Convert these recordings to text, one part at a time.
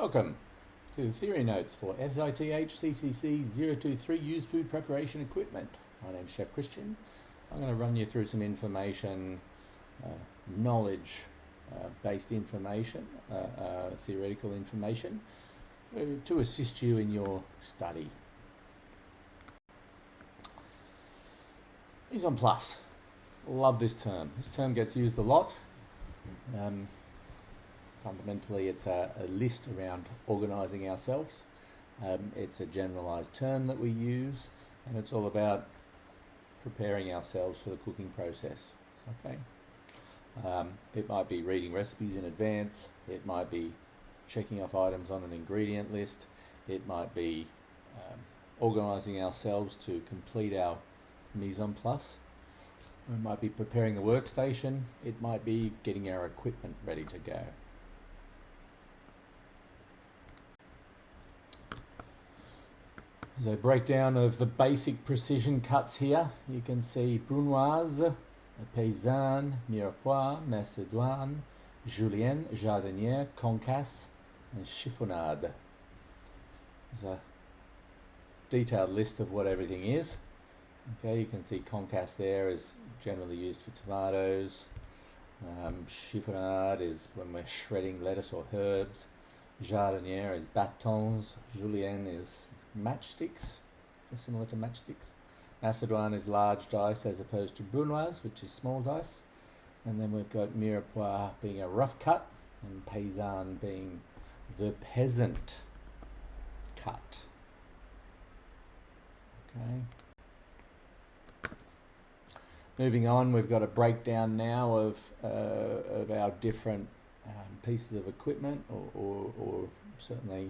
Welcome to the theory notes for SITHCCC023 Use food preparation equipment. My name's Chef Christian. I'm going to run you through some information, knowledge-based information, theoretical information to assist you in your study. Mise en place. Love this term. This term gets used a lot. Fundamentally, it's a list around organising ourselves. It's a generalised term that we use, and it's all about preparing ourselves for the cooking process. Okay. It might be reading recipes in advance. It might be checking off items on an ingredient list. It might be organising ourselves to complete our mise en place. It might be preparing the workstation. It might be getting our equipment ready to go. There's a breakdown of the basic precision cuts here. You can see brunoise, paysanne, mirepoix, macédoine, julienne, jardinière, concasse, and chiffonade. There's a detailed list of what everything is. Okay, you can see concasse there is generally used for tomatoes. Chiffonade is when we're shredding lettuce or herbs. Jardinière is bâtons. Julienne is matchsticks, similar to matchsticks. Macédoine is large dice as opposed to brunoise, which is small dice. And then we've got mirepoix being a rough cut, and paysanne being the peasant cut. Okay. Moving on, we've got a breakdown now of our different pieces of equipment, or certainly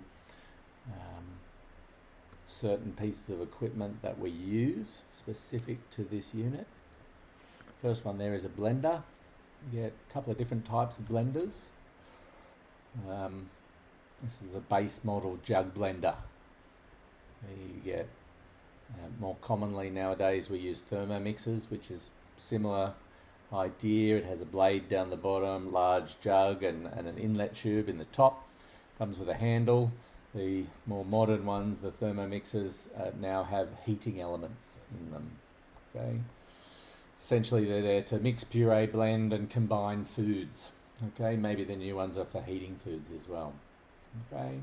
certain pieces of equipment that we use specific to this unit. First one there is a blender. You get a couple of different types of blenders. This is a base model jug blender. You get more commonly nowadays we use thermomixers, which is similar idea. It has a blade down the bottom, large jug, and an inlet tube in the top. Comes with a handle. The more modern ones, the thermomixers, now have heating elements in them. Okay, essentially they're there to mix, puree, blend, and combine foods. Okay, maybe the new ones are for heating foods as well. Okay,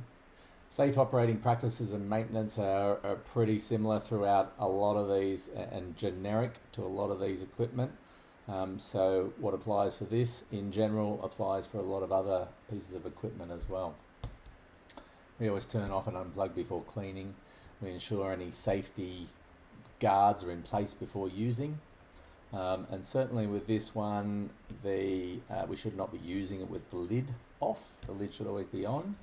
safe operating practices and maintenance are pretty similar throughout a lot of these, and generic to a lot of these equipment. So what applies for this in general applies for a lot of other pieces of equipment as well. We always turn off and unplug before cleaning. We ensure any safety guards are in place before using. And certainly with this one, we should not be using it with the lid off. The lid should always be on.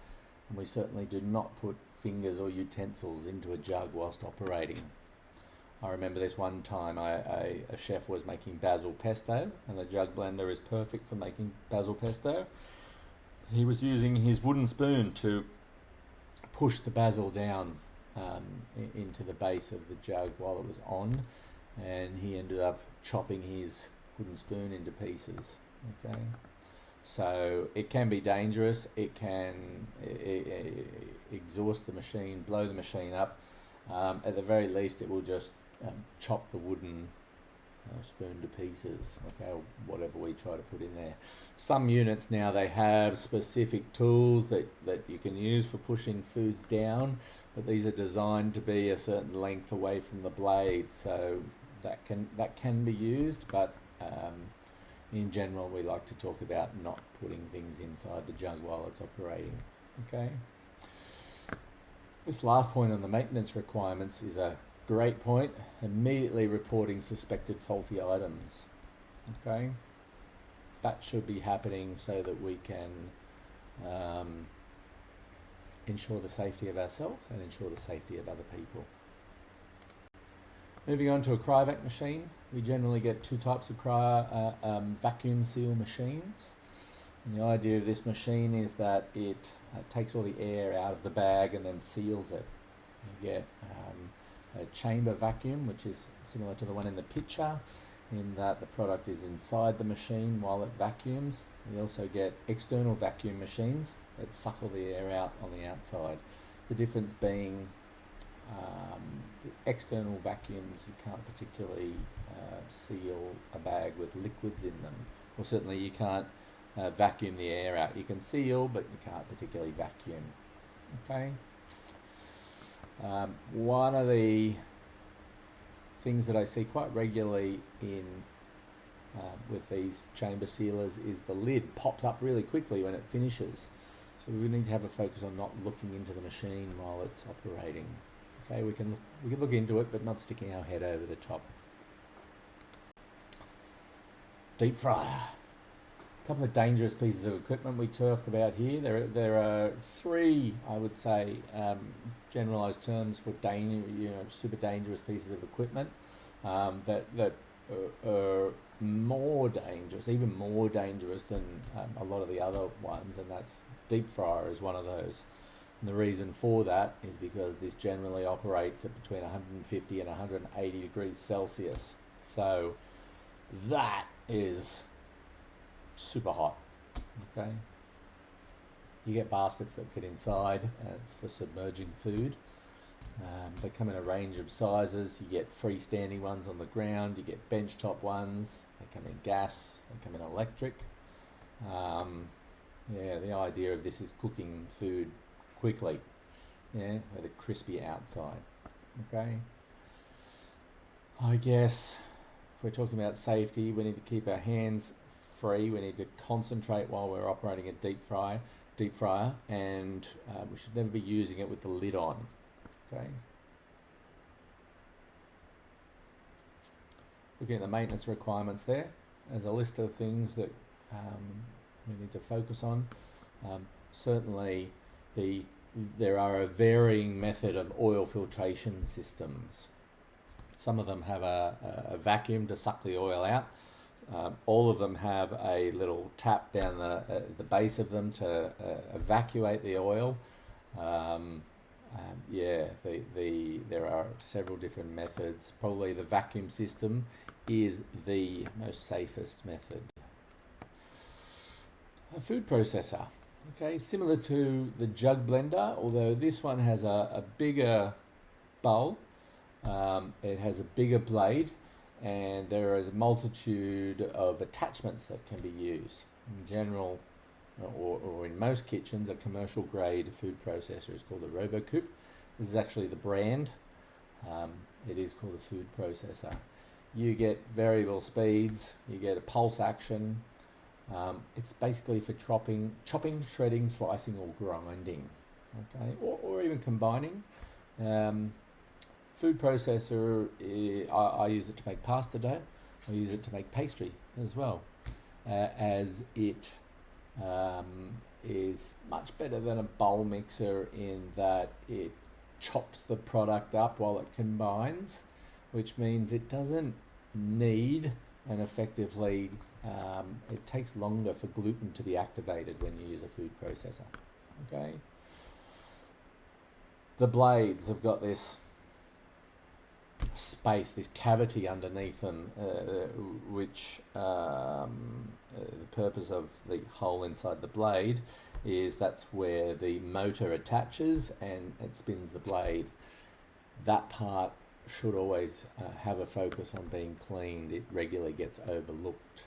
And we certainly do not put fingers or utensils into a jug whilst operating. I remember this one time a chef was making basil pesto, and the jug blender is perfect for making basil pesto. He was using his wooden spoon to push the basil down into the base of the jug while it was on, and he ended up chopping his wooden spoon into pieces. Okay, so it can be dangerous. It can exhaust the machine, blow the machine up. At the very least, it will just chop the wooden spoon to pieces, okay, or whatever we try to put in there. Some units now, they have specific tools that you can use for pushing foods down, but these are designed to be a certain length away from the blade, so that can be used, but in general we like to talk about not putting things inside the jug while it's operating. Okay. This last point on the maintenance requirements is a great point. Immediately reporting suspected faulty items. Okay, that should be happening so that we can ensure the safety of ourselves and ensure the safety of other people. Moving on to a cryovac machine, we generally get two types of vacuum seal machines. And the idea of this machine is that it takes all the air out of the bag and then seals it. You get a chamber vacuum, which is similar to the one in the picture, in that the product is inside the machine while it vacuums. You also get external vacuum machines that suckle the air out on the outside. The difference being the external vacuums, you can't particularly seal a bag with liquids in them. Well, certainly you can't vacuum the air out. You can seal, but you can't particularly vacuum. Okay. One of the things that I see quite regularly in with these chamber sealers is the lid pops up really quickly when it finishes. So we need to have a focus on not looking into the machine while it's operating. Okay, we can look into it, but not sticking our head over the top. Deep fryer. A couple of dangerous pieces of equipment we talk about here. There are three, I would say, generalised terms for super dangerous pieces of equipment that are more dangerous, even more dangerous than a lot of the other ones, and that's deep fryer is one of those. And the reason for that is because this generally operates at between 150 and 180 degrees Celsius. So that is super hot. Okay, you get baskets that fit inside, it's for submerging food. They come in a range of sizes. You get freestanding ones on the ground, you get benchtop ones, they come in gas, they come in electric. Yeah, the idea of this is cooking food quickly, yeah, with a crispy outside. Okay, I guess if we're talking about safety, we need to keep our hands free. We need to concentrate while we're operating a deep fryer, and we should never be using it with the lid on. Okay. Looking at the maintenance requirements there, there's a list of things that we need to focus on. Certainly, there are a varying method of oil filtration systems. Some of them have a vacuum to suck the oil out. All of them have a little tap down the base of them to evacuate the oil. There are several different methods. Probably the vacuum system is the most safest method. A food processor, okay, similar to the jug blender, although this one has a bigger bowl. It has a bigger blade, and there is a multitude of attachments that can be used. In general, or in most kitchens, a commercial grade food processor is called a RoboCoupe. This is actually the brand. It is called a food processor. You get variable speeds, you get a pulse action. It's basically for chopping, shredding, slicing, or grinding, okay, or even combining. Food processor, I use it to make pasta dough. I use it to make pastry as well, as it is much better than a bowl mixer in that it chops the product up while it combines, which means it doesn't need and effectively it takes longer for gluten to be activated when you use a food processor. Okay. The blades have got this space, this cavity underneath them, which the purpose of the hole inside the blade is that's where the motor attaches and it spins the blade. That part should always have a focus on being cleaned. It regularly gets overlooked.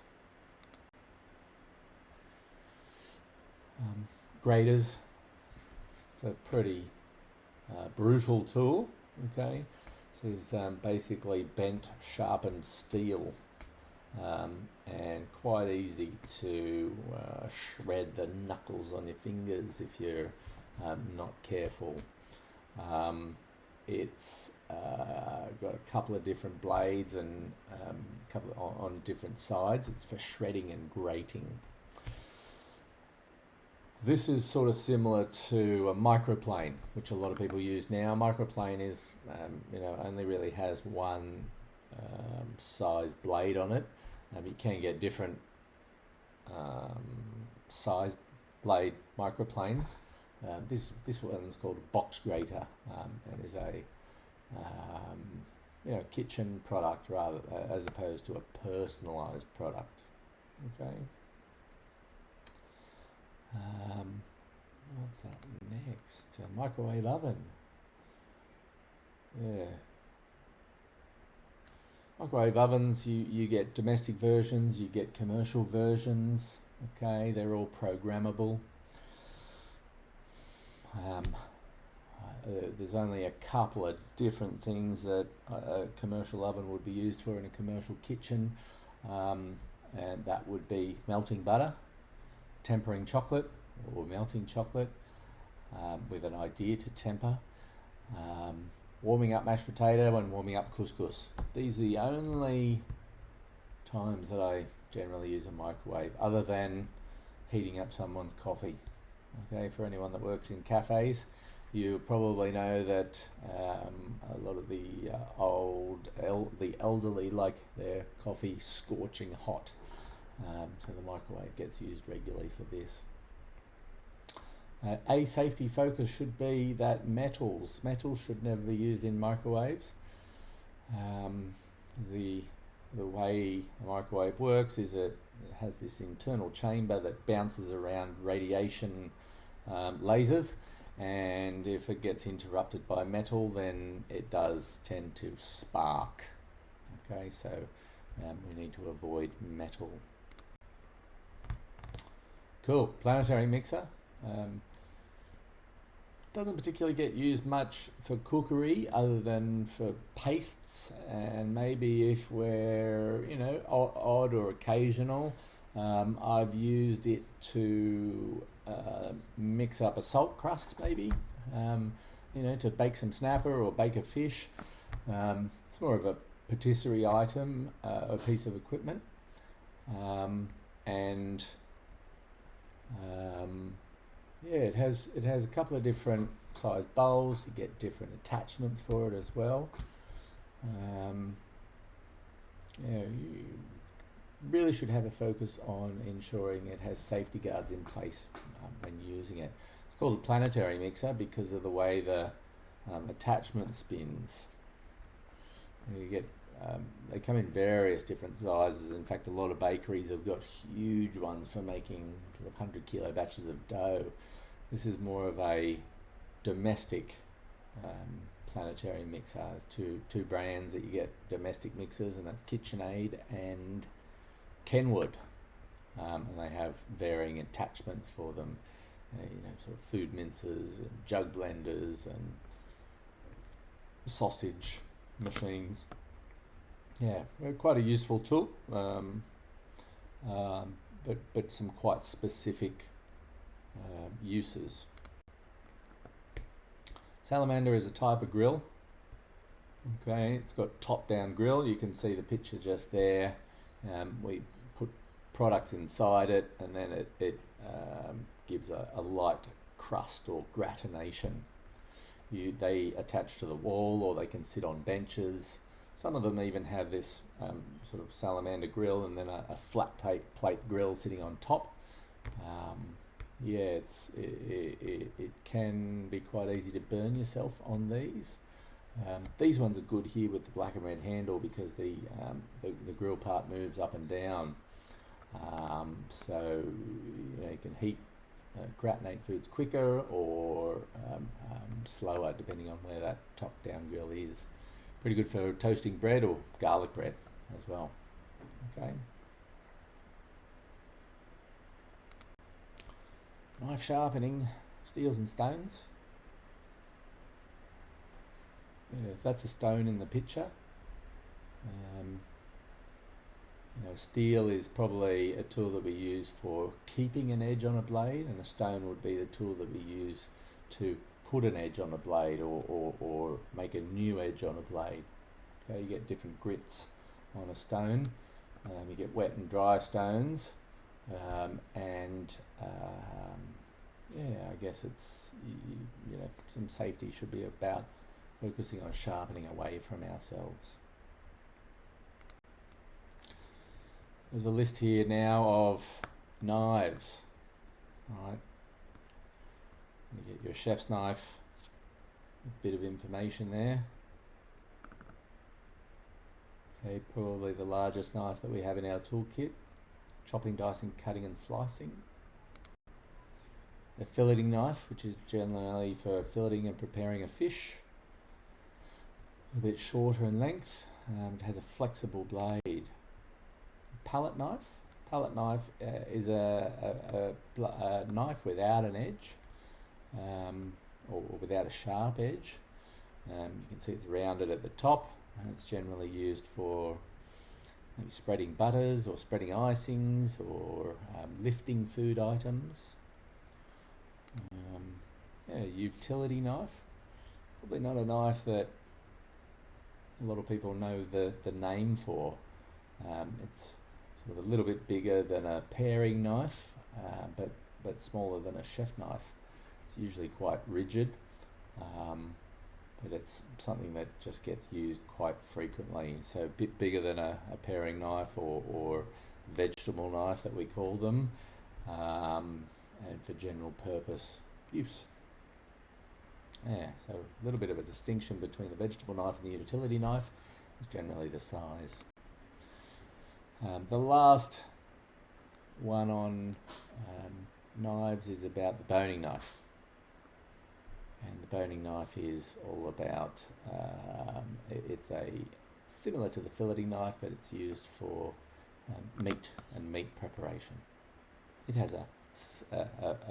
Graters, it's a pretty brutal tool. Okay, this is basically bent, sharpened steel, and quite easy to shred the knuckles on your fingers if you're not careful. It's got a couple of different blades and a couple on different sides. It's for shredding and grating. This is sort of similar to a microplane, which a lot of people use now. Microplane is, only really has one size blade on it. You can get different size blade microplanes. This one's called a box grater, and is a kitchen product rather as opposed to a personalized product. Okay. What's up next? Microwave oven. Yeah. Microwave ovens, you get domestic versions, you get commercial versions. Okay, they're all programmable. There's only a couple of different things that a commercial oven would be used for in a commercial kitchen, and that would be melting butter, tempering chocolate or melting chocolate with an idea to temper, warming up mashed potato and warming up couscous. These are the only times that I generally use a microwave, other than heating up someone's coffee. Okay, for anyone that works in cafes, you probably know that a lot of the the elderly like their coffee scorching hot, so the microwave gets used regularly for this. A safety focus should be that metals should never be used in microwaves. The way a microwave works is it has this internal chamber that bounces around radiation lasers, and if it gets interrupted by metal, then it does tend to spark. Okay, so we need to avoid metal. Cool. Planetary mixer. Doesn't particularly get used much for cookery other than for pastes, and maybe if we're odd or occasional, I've used it to mix up a salt crust, maybe to bake some snapper or bake a fish. It's more of a patisserie item, a piece of equipment, and it has a couple of different size bowls. You get different attachments for it as well. You really should have a focus on ensuring it has safety guards in place when using it. It's called a planetary mixer because of the way the attachment spins. You get they come in various different sizes. In fact, a lot of bakeries have got huge ones for making 100 kilo batches of dough. This is more of a domestic planetary mixer. There's two brands that you get domestic mixers, and that's KitchenAid and Kenwood, and they have varying attachments for them. Sort of food mincers and jug blenders and sausage machines. Yeah, quite a useful tool, but some quite specific uses. Salamander is a type of grill. Okay, it's got top-down grill. You can see the picture just there. We put products inside it, and then it gives a light crust or gratination. They attach to the wall, or they can sit on benches. Some of them even have this sort of salamander grill and then a flat plate grill sitting on top. It can be quite easy to burn yourself on these. These ones are good here with the black and red handle because the grill part moves up and down. So you can heat gratinate foods quicker or slower depending on where that top-down grill is. Pretty good for toasting bread or garlic bread as well. Okay. Knife sharpening, steels and stones. If that's a stone in the picture, steel is probably a tool that we use for keeping an edge on a blade, and a stone would be the tool that we use to put an edge on a blade or make a new edge on a blade. Okay, you get different grits on a stone. You get wet and dry stones, I guess it's some safety should be about focusing on sharpening away from ourselves. There's a list here now of knives. All right. You get your chef's knife with a bit of information there. Okay, probably the largest knife that we have in our toolkit. Chopping, dicing, cutting and slicing. The filleting knife, which is generally for filleting and preparing a fish. A bit shorter in length. It has a flexible blade. Palette knife. Palette knife is a knife without an edge, or without a sharp edge. You can see it's rounded at the top, and it's generally used for maybe spreading butters or spreading icings or lifting food items. Utility knife. Probably not a knife that a lot of people know the name for. It's sort of a little bit bigger than a paring knife, but smaller than a chef knife. It's usually quite rigid, but it's something that just gets used quite frequently. So a bit bigger than a paring knife or vegetable knife that we call them, and for general purpose use. Yeah, so a little bit of a distinction between the vegetable knife and the utility knife is generally the size. The last one on knives is about the boning knife. And the boning knife is all about, it's similar to the filleting knife, but it's used for meat and meat preparation. It has a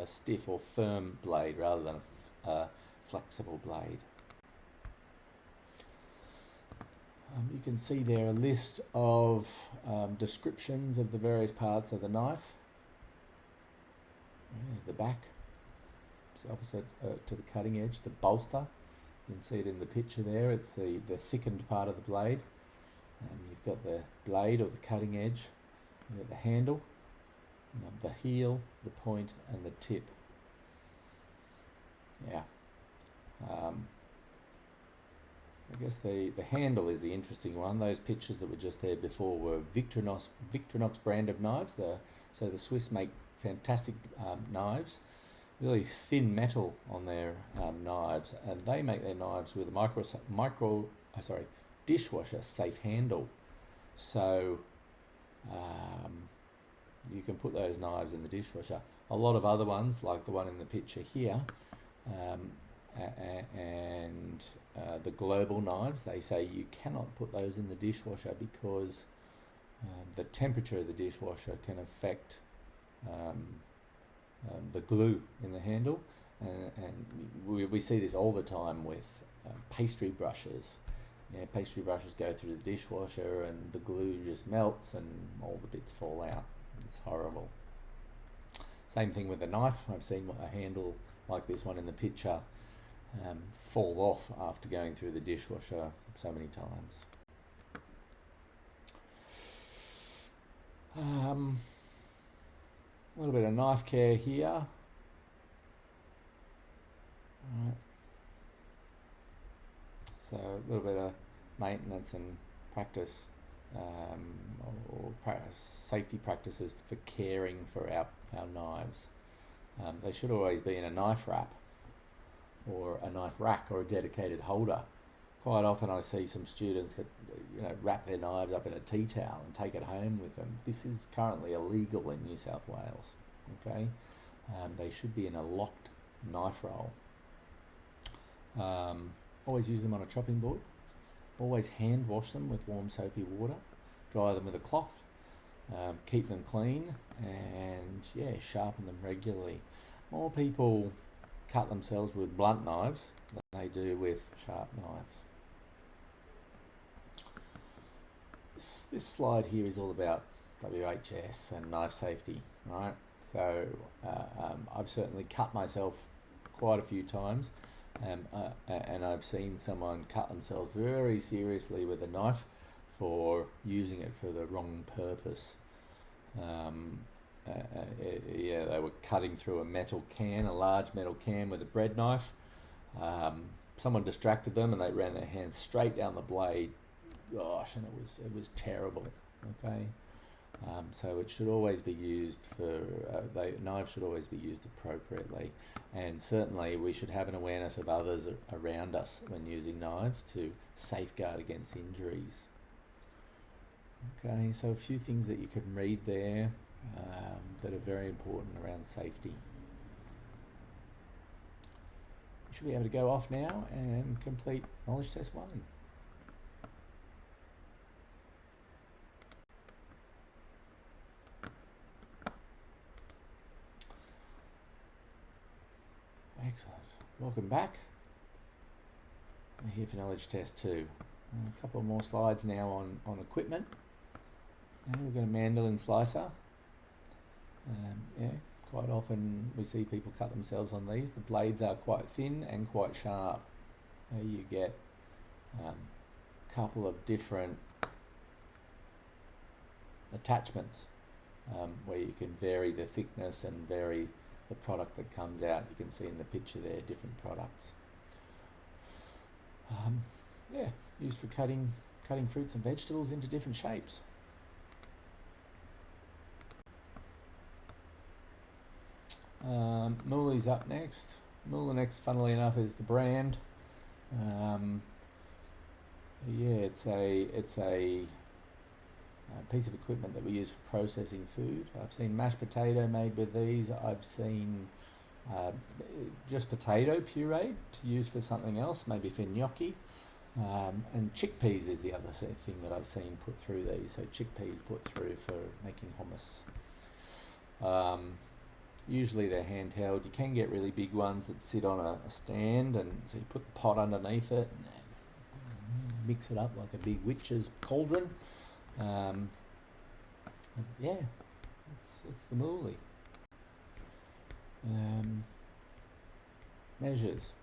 stiff or firm blade rather than a flexible blade. You can see there a list of descriptions of the various parts of the knife. The back, it's opposite to the cutting edge. The bolster, you can see it in the picture there. It's the thickened part of the blade. You've got the blade or the cutting edge. You've got the handle, the heel, the point, and the tip. Yeah. I guess the handle is the interesting one. Those pictures that were just there before were Victorinox brand of knives. So the Swiss make fantastic knives, really thin metal on their knives, and they make their knives with a dishwasher safe handle. So you can put those knives in the dishwasher. A lot of other ones, like the one in the picture here, and the global knives, they say you cannot put those in the dishwasher because the temperature of the dishwasher can affect the glue in the handle, and we see this all the time with pastry brushes. Yeah, pastry brushes go through the dishwasher and the glue just melts and all the bits fall out. It's horrible. Same thing with a knife. I've seen a handle like this one in the picture fall off after going through the dishwasher so many times. A little bit of knife care here. All right. So a little bit of maintenance and practice, or safety practices for caring for our knives. They should always be in a knife wrap or a knife rack or a dedicated holder. Quite often I see some students that wrap their knives up in a tea towel and take it home with them. This is currently illegal in New South Wales. Okay, they should be in a locked knife roll. Always use them on a chopping board. Always hand wash them with warm soapy water. Dry them with a cloth. Keep them clean, and sharpen them regularly. More people cut themselves with blunt knives than they do with sharp knives. This slide here is all about WHS and knife safety, right? So I've certainly cut myself quite a few times, and I've seen someone cut themselves very seriously with a knife for using it for the wrong purpose. They were cutting through a large metal can with a bread knife. Someone distracted them and they ran their hands straight down the blade. Gosh, and it was terrible. Okay, so it should always be used knives should always be used appropriately, and certainly we should have an awareness of others around us when using knives to safeguard against injuries. Okay, so a few things that you can read there that are very important around safety. You should be able to go off now and complete knowledge test 1. Excellent. Welcome back. We're here for knowledge test 2. And a couple more slides now on equipment. And we've got a mandolin slicer. Yeah, quite often we see people cut themselves on these. The blades are quite thin and quite sharp. You get a couple of different attachments where you can vary the thickness and vary the product that comes out. You can see in the picture there different products. Yeah, used for cutting fruits and vegetables into different shapes. Mooley's up next. Moolenex, funnily enough, is the brand. Yeah, it's a piece of equipment that we use for processing food. I've seen mashed potato made with these. I've seen just potato pureed to use for something else, maybe for gnocchi. And chickpeas is the other thing that I've seen put through these. So chickpeas put through for making hummus. Usually they're handheld. You can get really big ones that sit on a stand, and so you put the pot underneath it and mix it up like a big witch's cauldron. Yeah, it's the Mooley. Measures.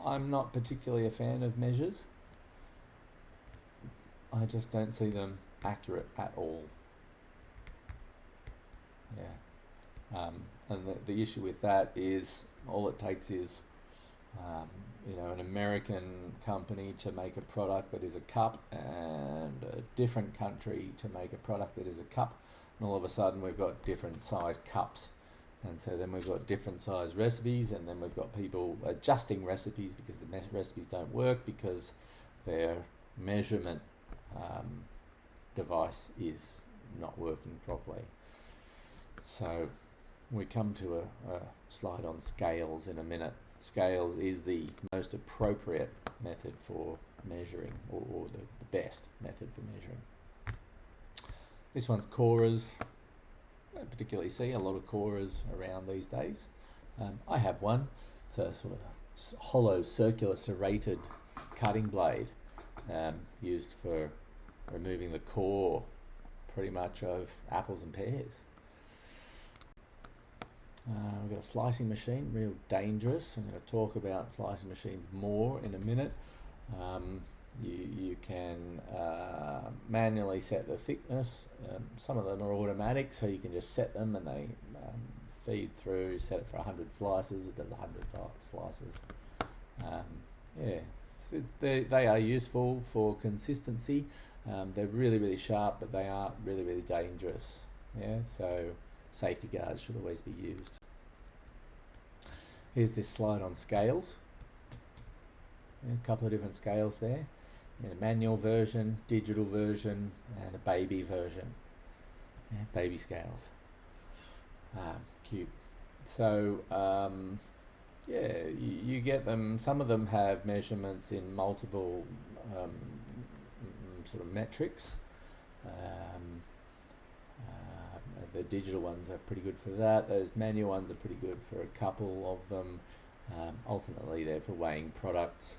I'm not particularly a fan of measures. I just don't see them accurate at all. Yeah. And the issue with that is all it takes is an American company to make a product that is a cup, and a different country to make a product that is a cup, and all of a sudden we've got different size cups, and so then we've got different size recipes, and then we've got people adjusting recipes because the recipes don't work because their measurement device is not working properly. So we come to a slide on scales in a minute. Scales is the most appropriate method for measuring, or the best method for measuring. This one's Coras. I don't particularly see a lot of Coras around these days. I have one. It's a sort of hollow circular serrated cutting blade used for removing the core pretty much of apples and pears. We've got a slicing machine, real dangerous. I'm going to talk about slicing machines more in a minute. You can manually set the thickness. Some of them are automatic, so you can just set them and they feed through. Set it for 100 slices, it does 100 slices. They are useful for consistency. They're really, really sharp, but they are really, really dangerous. Yeah, so safety guards should always be used. Here's this slide on scales. A couple of different scales there. A manual version, digital version, and a baby version. Yeah, baby scales. Cute. So, you get them. Some of them have measurements in multiple sort of metrics. The digital ones are pretty good for that. Those manual ones are pretty good for a couple of them. Ultimately, they're for weighing products.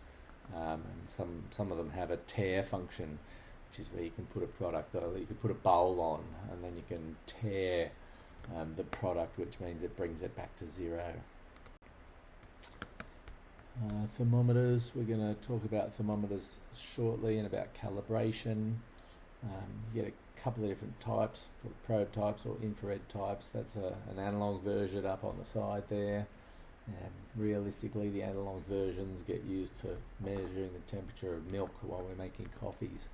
And some of them have a tear function, which is where you can put a product, or you can put a bowl on, and then you can tear the product, which means it brings it back to zero. Thermometers. We're going to talk about thermometers shortly and about calibration. You get a couple of different types, probe types or infrared types. That's an analog version up on the side there. Realistically, the analog versions get used for measuring the temperature of milk while we're making coffees.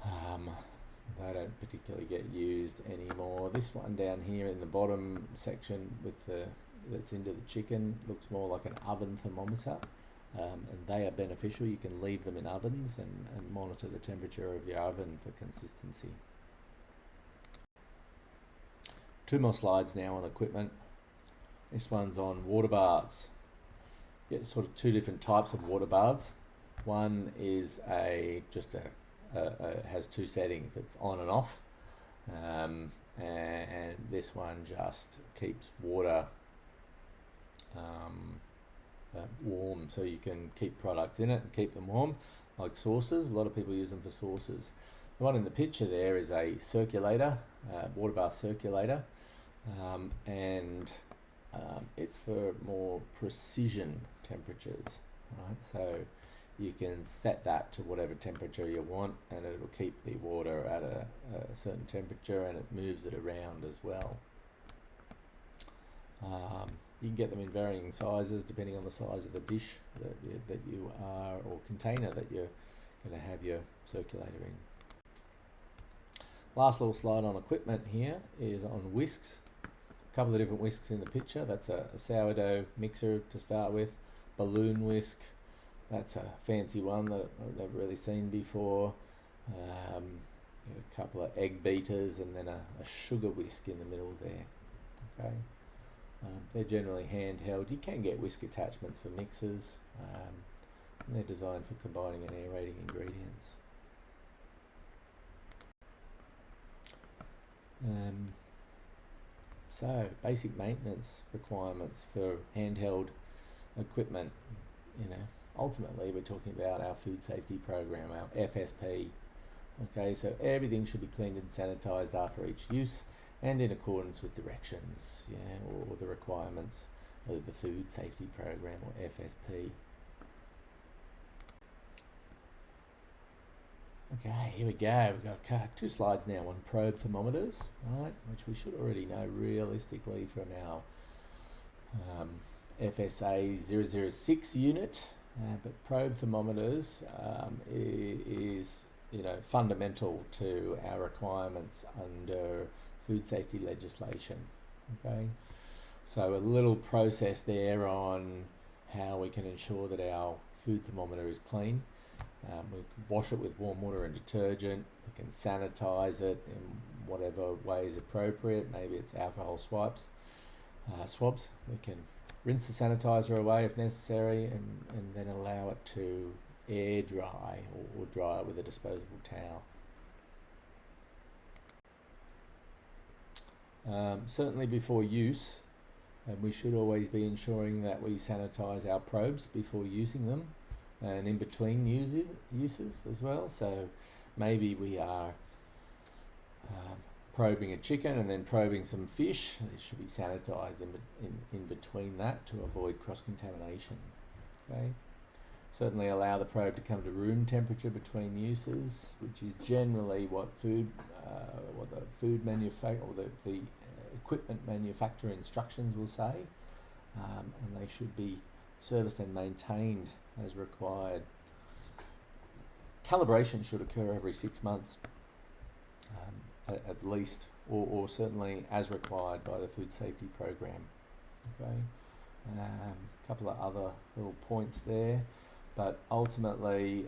They don't particularly get used anymore. This one down here in the bottom section with that's into the chicken looks more like an oven thermometer. and they are beneficial. You can leave them in ovens and monitor the temperature of your oven for consistency. 2 more slides now on equipment. This one's on water baths. Yeah, sort of 2 different types of water baths. One is has 2 settings. It's on and off, and this one just keeps water warm, so you can keep products in it and keep them warm, like sauces. A lot of people use them for sauces. The one in the picture there is a circulator, water bath circulator, and it's for more precision temperatures, right? So you can set that to whatever temperature you want, and it'll keep the water at a certain temperature, and it moves it around as well. You can get them in varying sizes depending on the size of the dish that you are, or container that you're going to have your circulator in. Last little slide on equipment here is on whisks. A couple of different whisks in the picture. That's a sourdough mixer to start with, balloon whisk. That's a fancy one that I've never really seen before. A couple of egg beaters, and then a sugar whisk in the middle there. Okay, they're generally handheld. You can get whisk attachments for mixers. And they're designed for combining and aerating ingredients. So basic maintenance requirements for handheld equipment. Ultimately we're talking about our food safety program, our FSP. Okay, so everything should be cleaned and sanitized after each use and in accordance with directions, or the requirements of the food safety program, or FSP. Okay, here we go. We've got 2 slides now on probe thermometers, right, which we should already know realistically from our FSA 006 unit. But probe thermometers is fundamental to our requirements under food safety legislation. Okay, so a little process there on how we can ensure that our food thermometer is clean. We can wash it with warm water and detergent. We can sanitize it in whatever way is appropriate. Maybe it's alcohol swabs. We can rinse the sanitizer away if necessary, and then allow it to air dry or dry it with a disposable towel. Certainly before use, we should always be ensuring that we sanitize our probes before using them, and in between uses as well. So maybe we are probing a chicken and then probing some fish. It should be sanitized in between that to avoid cross-contamination. Okay, certainly allow the probe to come to room temperature between uses, which is generally what the equipment manufacturer instructions will say, and they should be serviced and maintained as required. Calibration should occur every 6 months, at least, or certainly as required by the food safety program. Okay, a couple of other little points there, but ultimately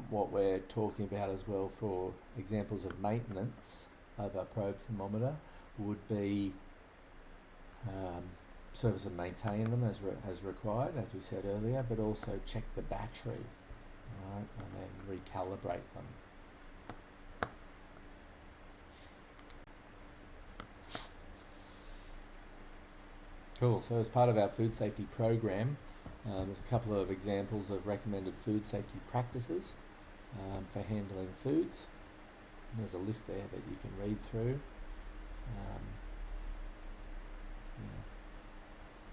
what we're talking about as well for examples of maintenance of a probe thermometer would be service and maintain them as required, as we said earlier, but also check the battery, right, and then recalibrate them. Cool, so as part of our food safety program, there's a couple of examples of recommended food safety practices for handling foods. And there's a list there that you can read through.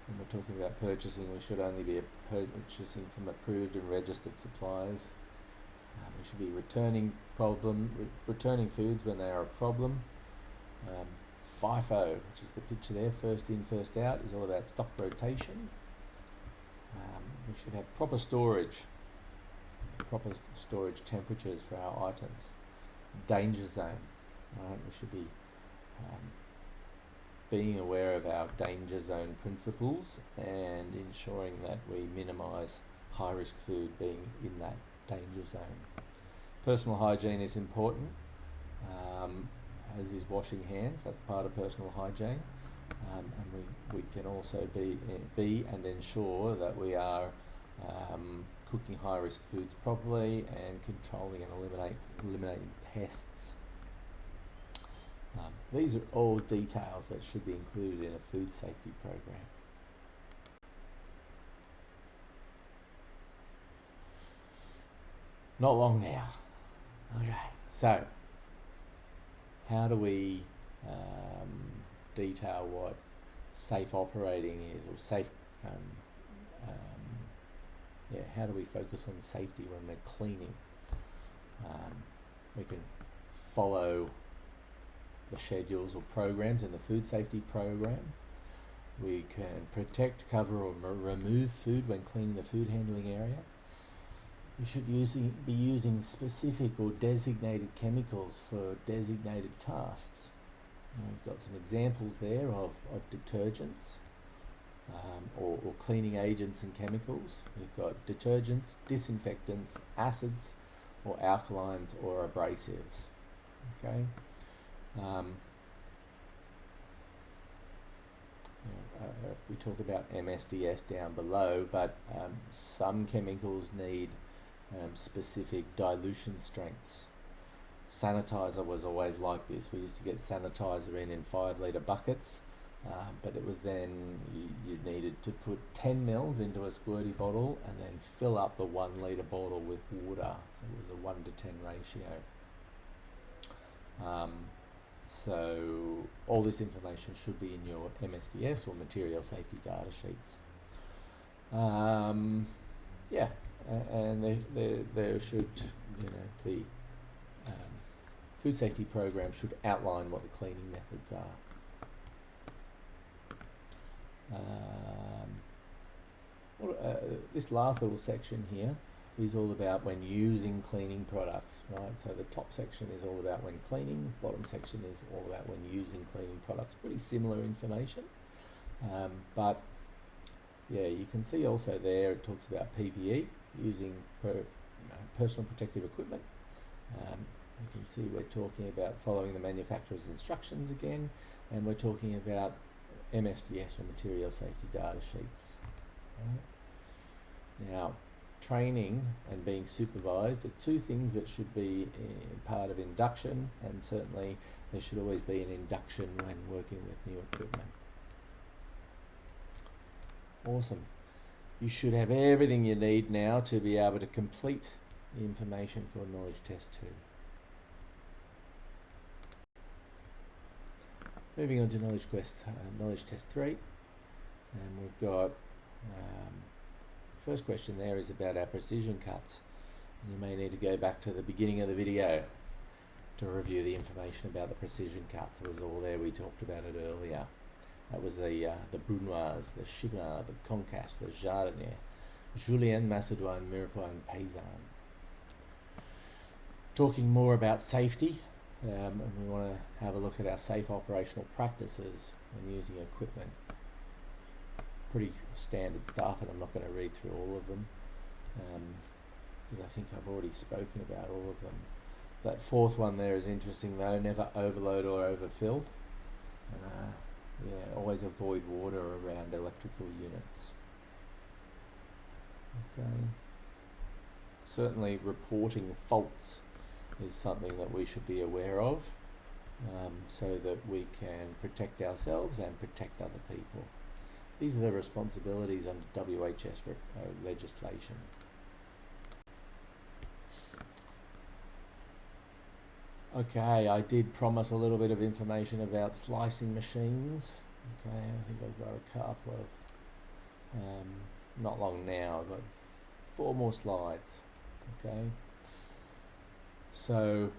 When we're talking about purchasing, we should only be purchasing from approved and registered suppliers. We should be returning foods when they are a problem. FIFO, which is the picture there, first in, first out, is all about stock rotation. We should have proper storage temperatures for our items. Danger zone, right? We should be being aware of our danger zone principles and ensuring that we minimise high-risk food being in that danger zone. Personal hygiene is important, as is washing hands. That's part of personal hygiene, and we can also be and ensure that we are cooking high-risk foods properly and controlling and eliminating pests. These are all details that should be included in a food safety program. Not long now. Okay, so how do we detail what safe operating is, or safe? How do we focus on safety when we're cleaning? We can follow the schedules or programs in the food safety program. We can protect, cover, or remove food when cleaning the food handling area. We should be using specific or designated chemicals for designated tasks. We've got some examples there of detergents or cleaning agents and chemicals. We've got detergents, disinfectants, acids, or alkalines or abrasives. Okay. We talk about MSDS down below, but some chemicals need specific dilution strengths. Sanitizer was always like this. We used to get sanitizer in 5 litre buckets, but it was then you needed to put 10 mils into a squirty bottle and then fill up the 1 litre bottle with water. So it was a 1 to 10 ratio. So all this information should be in your MSDS or material safety data sheets. And there should be food safety program should outline what the cleaning methods are. This last little section here is all about when using cleaning products, right? So the top section is all about when cleaning, bottom section is all about when using cleaning products. Pretty similar information, but yeah, you can see also there it talks about PPE, using personal protective equipment. You can see we're talking about following the manufacturer's instructions again, and we're talking about MSDS or material safety data sheets. Right? Now, training and being supervised are two things that should be part of induction, and certainly there should always be an induction when working with new equipment. Awesome. You should have everything you need now to be able to complete the information for Knowledge Test 2. Moving on to Knowledge Test 3, and we've got first question there is about our precision cuts. And you may need to go back to the beginning of the video to review the information about the precision cuts. It was all there, we talked about it earlier. That was the Brunoise, the Chimard, the Concasse, the Jardinier, Julien, Macédoine, Mirepoix, and Paysanne. Talking more about safety, and we want to have a look at our safe operational practices when using equipment. Pretty standard stuff, and I'm not going to read through all of them because I think I've already spoken about all of them. That fourth one there is interesting though, never overload or overfill. Always avoid water around electrical units. Okay. Certainly reporting faults is something that we should be aware of, so that we can protect ourselves and protect other people. These are the responsibilities under WHS legislation. Okay, I did promise a little bit of information about slicing machines. Okay, I think I've got a couple of, not long now, I've got 4 more slides. Okay, so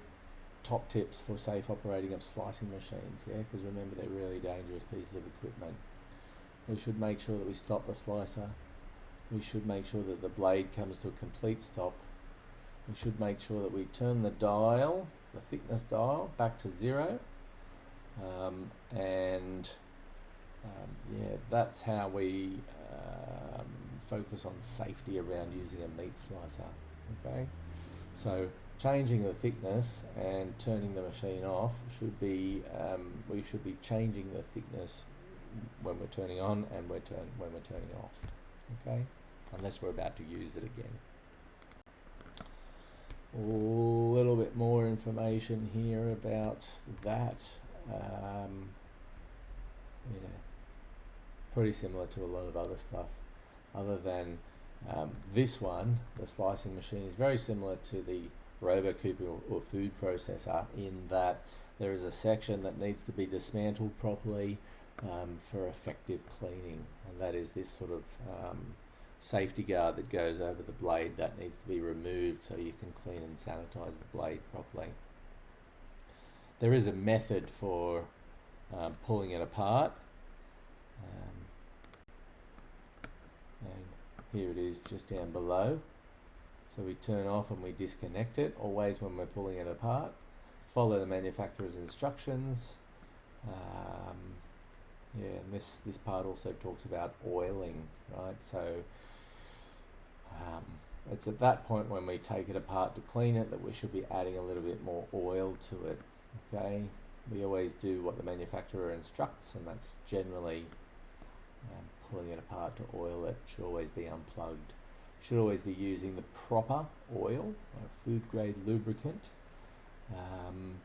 top tips for safe operating of slicing machines, yeah, because remember they're really dangerous pieces of equipment. We should make sure that we stop the slicer. We should make sure that the blade comes to a complete stop. We should make sure that we turn the dial, the thickness dial, back to 0. That's how we focus on safety around using a meat slicer. Okay, so changing the thickness and turning the machine off should be, we should be changing the thickness when we're turning on and when we're turning off. Okay, unless we're about to use it again. A little bit more information here about that. Pretty similar to a lot of other stuff, other than this one, the slicing machine, is very similar to the RoboCooper or food processor in that there is a section that needs to be dismantled properly for effective cleaning, and that is this sort of safety guard that goes over the blade that needs to be removed so you can clean and sanitize the blade properly. There is a method for pulling it apart, and here it is just down below. So we turn off and we disconnect it, always when we're pulling it apart. Follow the manufacturer's instructions. And this part also talks about oiling, right? So it's at that point when we take it apart to clean it that we should be adding a little bit more oil to it. Okay, we always do what the manufacturer instructs, and that's generally pulling it apart to oil it. Should always be unplugged. Should always be using the proper oil, a food grade lubricant, and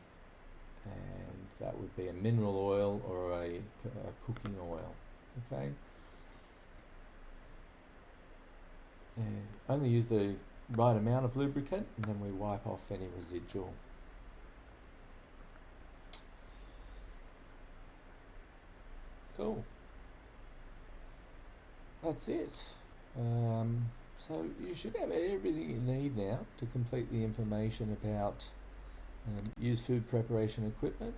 that would be a mineral oil or a cooking oil. Okay, and only use the right amount of lubricant, and then we wipe off any residual. Cool. That's it. So you should have everything you need now to complete the information about use food preparation equipment.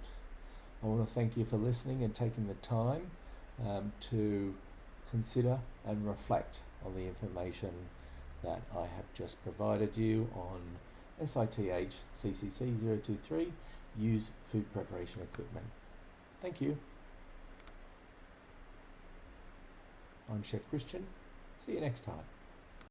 I want to thank you for listening and taking the time to consider and reflect on the information that I have just provided you on SITHCCC023 Use food preparation equipment. Thank you. I'm Chef Christian. See you next time.